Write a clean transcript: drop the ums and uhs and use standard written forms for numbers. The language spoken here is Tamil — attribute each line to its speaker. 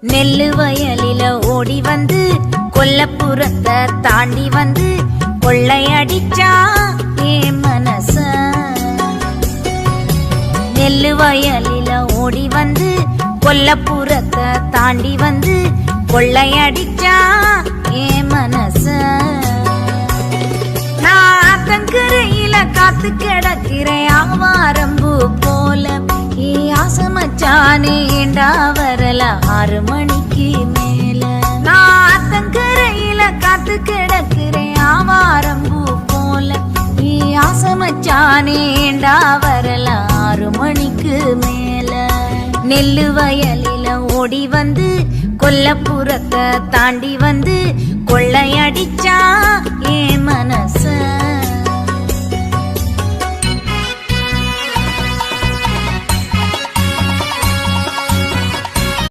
Speaker 1: நெல்லு வயலில ஓடி வந்து கொல்லப்புறத்தை தாண்டி வந்து கொள்ளையடிச்சா என் மனச. நெல்லு வயலில ஓடி வந்து கொல்லப்புறத்தை தாண்டி வந்து கொள்ளையடிச்சா என் மனச. நான் ஆத்தங்கரையில காத்து கிடக்கிறேன் ஆவாரம்பூ போல. ஆசமச்சானே ஏண்டா வரல 6 மணிக்கு மேல. நான் ஆத்தங்கரையில காத்து கிடக்கிறேன் ஆவாரம்பூ போல. ஆசமச்சானே ஏண்டா வரல 6 மணிக்கு மேல. நெல்லு வயலில ஓடி வந்து கொல்லப்புறத்தை தாண்டி வந்து கொள்ளையடிச்சா என் மனச.